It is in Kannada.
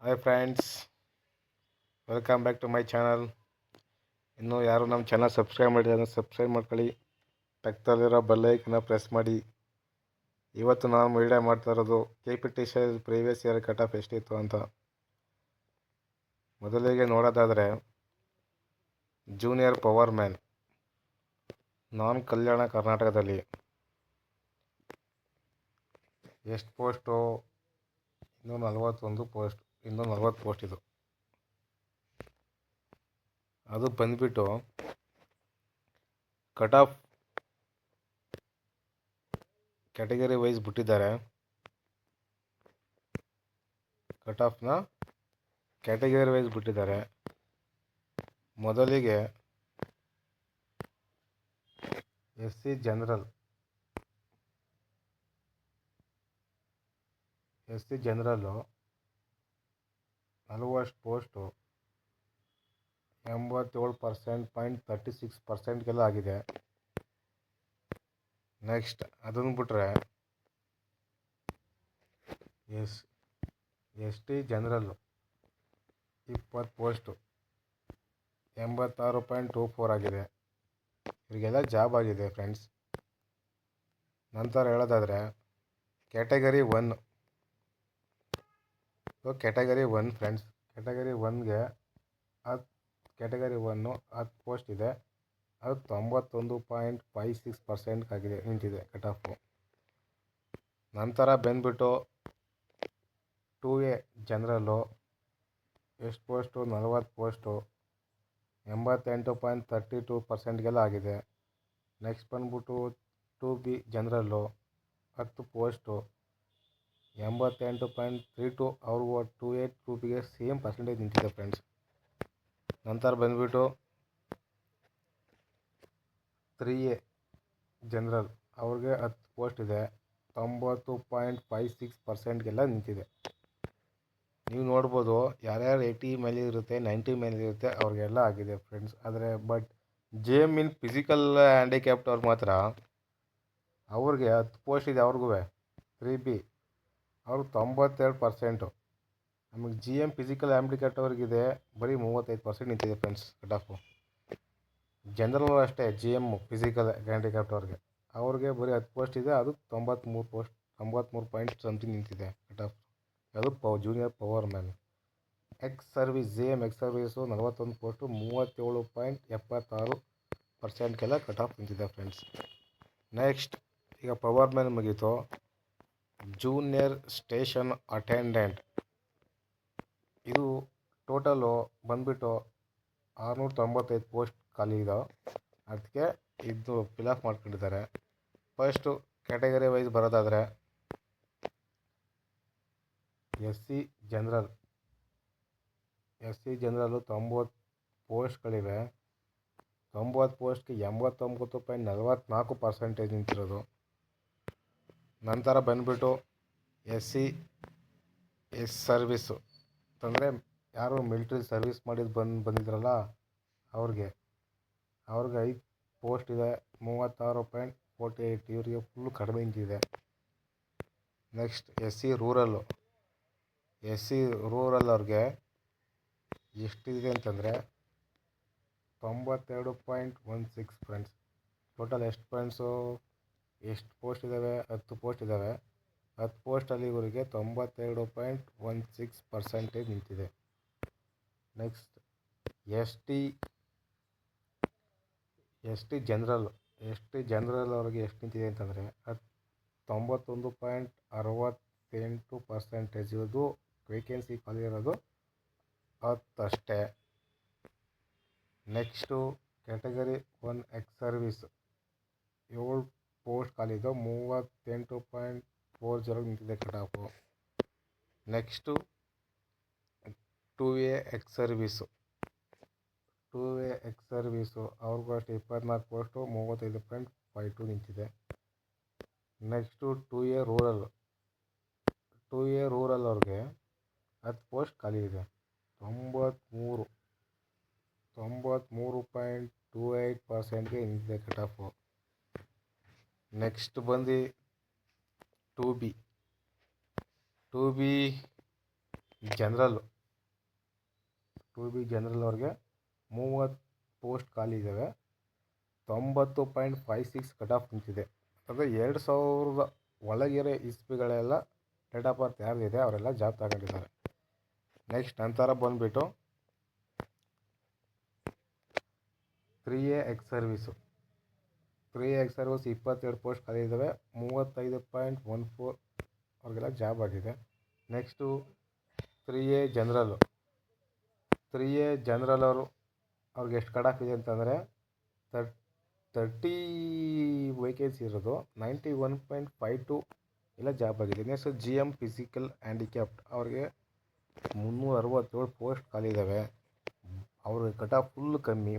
Hi friends, welcome back to my channel. ಇನ್ನೂ ಯಾರು ನಮ್ಮ ಚಾನಲ್ ಸಬ್ಸ್ಕ್ರೈಬ್ ಮಾಡಿದ್ರೆ ಸಬ್ಸ್ಕ್ರೈಬ್ ಮಾಡ್ಕೊಳ್ಳಿ. ಪಕ್ಕದಲ್ಲಿರೋ ಬೆಲ್ಲೈಕನ್ನ ಪ್ರೆಸ್ ಮಾಡಿ. ಇವತ್ತು ನಾನು ವಿಡಿಯೋ ಮಾಡ್ತಾ ಇರೋದು KPTC previous year cut off ಎಷ್ಟಿತ್ತು ಅಂತ. ಮೊದಲಿಗೆ ನೋಡೋದಾದರೆ ಜೂನಿಯರ್ ಪವರ್ ಮ್ಯಾನ್ ನಾನ್ ಕಲ್ಯಾಣ ಕರ್ನಾಟಕದಲ್ಲಿ ಎಷ್ಟು ಪೋಸ್ಟು? 241 ಪೋಸ್ಟ್, 240 ಪೋಸ್ಟ್ ಇದು. ಅದು ಬಂದುಬಿಟ್ಟು ಕಟ್ ಆಫ್ ಕ್ಯಾಟಗರಿ ವೈಸ್ ಬಿಟ್ಟಿದ್ದಾರೆ. ಕಟ್ ಆಫ್ನ ಕ್ಯಾಟಗರಿ ವೈಸ್ ಬಿಟ್ಟಿದ್ದಾರೆ. ಮೊದಲಿಗೆ SC ಜನರಲ್ಲು 40 ಪೋಸ್ಟು 87.36% ಆಗಿದೆ. ನೆಕ್ಸ್ಟ್ ಅದನ್ನು ಬಿಟ್ಟರೆ ST ಜನರಲ್ಲು 20 ಪೋಸ್ಟು 86.24 ಆಗಿದೆ. ಇವರಿಗೆಲ್ಲ ಜಾಬ್ ಆಗಿದೆ ಫ್ರೆಂಡ್ಸ್. ನಂತರ ಹೇಳೋದಾದರೆ ಕ್ಯಾಟಗರಿ 1 ಫ್ರೆಂಡ್ಸ್. ಕ್ಯಾಟಗರಿ 1ಗೆ 10 ಪೋಸ್ಟ್ ಇದೆ. ಅದು 91.56% ಆಗಿದೆ, ನಿಂತಿದೆ ಕಟ್ ಆಫು. ನಂತರ ಬಂದುಬಿಟ್ಟು 2A ಜನರಲ್ಲು ಎಷ್ಟು ಪೋಸ್ಟು? 40 ಪೋಸ್ಟು 88.32% ಆಗಿದೆ. ನೆಕ್ಸ್ಟ್ ಬಂದ್ಬಿಟ್ಟು 2B ಜನರಲ್ಲು 10 ಪೋಸ್ಟು 88.32, ಅವ್ರಿಗೂ 2A 2Bಗೆ ಸೇಮ್ ಪರ್ಸೆಂಟೇಜ್ ನಿಂತಿದೆ ಫ್ರೆಂಡ್ಸ್. ನಂತರ ಬಂದುಬಿಟ್ಟು 3A ಜನರಲ್, ಅವ್ರಿಗೆ 10 ಪೋಸ್ಟ್ ಇದೆ, 90.56% ನಿಂತಿದೆ. ನೀವು ನೋಡ್ಬೋದು, ಯಾರ್ಯಾರು 80 ಮೇಲೆ ಇರುತ್ತೆ, 90 ಮೇಲೆ ಇರುತ್ತೆ, ಅವ್ರಿಗೆಲ್ಲ ಆಗಿದೆ ಫ್ರೆಂಡ್ಸ್. ಆದರೆ JM ಇನ್ ಫಿಸಿಕಲ್ ಹ್ಯಾಂಡಿಕ್ಯಾಪ್ಟ್ ಅವ್ರಿಗೆ ಮಾತ್ರ, ಅವ್ರಿಗೆ 10 ಪೋಸ್ಟ್ ಇದೆ. ಅವ್ರಿಗೂ 3B ಅವ್ರಿಗೆ 92%. ನಮಗೆ GM ಫಿಸಿಕಲ್ ಹ್ಯಾಂಡಿಕ್ಯಾಪ್ಟ್ ಅವ್ರಿಗಿದೆ ಬರೀ 35% ನಿಂತಿದೆ ಫ್ರೆಂಡ್ಸ್ ಕಟ್ ಆಫು. ಜನರಲ್ ಅಷ್ಟೇ, GM ಫಿಸಿಕಲ್ ಹ್ಯಾಂಡಿಕ್ಯಾಪ್ಟ್ ಅವ್ರಿಗೆ ಬರೀ 10 ಪೋಸ್ಟ್ ಇದೆ. ಅದು 93 ಪಾಯಿಂಟ್ ಸಮಥಿಂಗ್ ನಿಂತಿದೆ ಕಟ್ ಆಫ್. ಅದು junior power man. JM X service 41 post 37.76% cut off ನಿಂತಿದೆ ಫ್ರೆಂಡ್ಸ್. ನೆಕ್ಸ್ಟ್ ಈಗ ಪವರ್ ಮ್ಯಾನ್ ಮುಗೀತು. ಜೂನಿಯರ್ ಸ್ಟೇಷನ್ ಅಟೆಂಡೆಂಟ್, ಇದು ಟೋಟಲು ಬಂದುಬಿಟ್ಟು 695 ಪೋಸ್ಟ್ ಖಾಲಿ ಇದಾವೆ. ಅದಕ್ಕೆ ಇದು ಫಿಲಪ್ ಮಾಡ್ಕೊಂಡಿದ್ದಾರೆ. ಫಸ್ಟು ಕ್ಯಾಟಗರಿ ವೈಸ್ ಬರೋದಾದರೆ SC ಜನರಲ್ಲು 90 ಪೋಸ್ಟ್ಗಳಿವೆ. 90 ಪೋಸ್ಟ್ಗೆ 89.44% ನಿಂತಿರೋದು. ನಂತರ ಬಂದುಬಿಟ್ಟು SC ಎಸ್ ಸರ್ವೀಸು ಅಂದರೆ ಯಾರು ಮಿಲ್ಟ್ರಿ ಸರ್ವೀಸ್ ಬಂದಿದ್ರಲ್ಲ ಅವ್ರಿಗೆ 5 ಪೋಸ್ಟ್ ಇದೆ, 36.48. ಇವರಿಗೆ ಫುಲ್ಲು ಕಡಿಮೆ ನಿಂತಿದೆ. ನೆಕ್ಸ್ಟ್ SC ರೂರಲ್ ಅವ್ರಿಗೆ ಎಷ್ಟಿದೆ ಅಂತಂದರೆ 92.16 ಫ್ರೆಂಡ್ಸ್. ಟೋಟಲ್ ಎಷ್ಟು ಪೋಸ್ಟ್ ಇದ್ದಾವೆ? 10 ಪೋಸ್ಟ್ ಇದ್ದಾವೆ. 10 ಪೋಸ್ಟಲ್ಲಿ ಇವರಿಗೆ 92.16% ನಿಂತಿದೆ. ನೆಕ್ಸ್ಟ್ ST ಜನರಲ್ ಅವ್ರಿಗೆ ಎಷ್ಟು ನಿಂತಿದೆ ಅಂತಂದರೆ 91.68%. ಇದು ವೇಕೆನ್ಸಿ ಖಾಲಿ ಇರೋದು 10 ಅಷ್ಟೇ. Next category 1 X service 7 post ಖಾಲಿ ಇದ್ದು 38.40 ನಿಂತಿದೆ cut off. Next 2A X service ಅವ್ರಿಗೂ ಅಷ್ಟೇ 24 ಪೋಸ್ಟು 35.52 ನಿಂತಿದೆ. ನೆಕ್ಸ್ಟು 2A ರೂರಲ್ ಅವ್ರಿಗೆ 10 ಪೋಸ್ಟ್ ಖಾಲಿ ಇದೆ, 93.28%ಗೆ ನಿಂತಿದೆ ಕಟ್ ಆಫು. ನೆಕ್ಸ್ಟ್ ಬಂದು 2B ಜನರಲ್ಲು 2B ಜನರಲ್ ಅವ್ರಿಗೆ 30 ಪೋಸ್ಟ್ ಖಾಲಿ ಇದ್ದಾವೆ. 90.56 ಕಟ್ ಆಫ್ ನಿಂತಿದೆ. ಅಂದರೆ 2000 ಒಳಗಿರೋ ಇಸ್ವಿಗಳೆಲ್ಲ ಡೇಟ್ ಆಫ್ ಬರ್ತ್ ಯಾರ್ದಿದೆ ಅವರೆಲ್ಲ ಜಾಬ್ ತಗೊಂಡಿದ್ದಾರೆ. ನೆಕ್ಸ್ಟ್ ನಂತರ ಬಂದುಬಿಟ್ಟು 3A X service. 3A X service 22 post ಖಾಲಿ ಇದ್ದಾವೆ. 35.14 ಅವ್ರಿಗೆಲ್ಲ ಜಾಬ್ ಆಗಿದೆ. ನೆಕ್ಸ್ಟು 3A ಜನರಲ್ಲು. 3A ಜನರಲ್ ಅವ್ರಿಗೆ ಎಷ್ಟು ಕಟ್ ಆಫ್ ಇದೆ ಅಂತಂದರೆ 30 ವೇಕೆನ್ಸಿ ಇರೋದು. 91.52 ಎಲ್ಲ ಜಾಬ್ ಆಗಿದೆ. ನೆಕ್ಸ್ಟ್ GM ಫಿಸಿಕಲ್ ಹ್ಯಾಂಡಿಕ್ಯಾಪ್ಟ್ ಅವ್ರಿಗೆ 367 ಪೋಸ್ಟ್ ಖಾಲಿ ಇದ್ದಾವೆ. ಅವ್ರಿಗೆ ಕಟ್ ಆಫ್ ಫುಲ್ ಕಮ್ಮಿ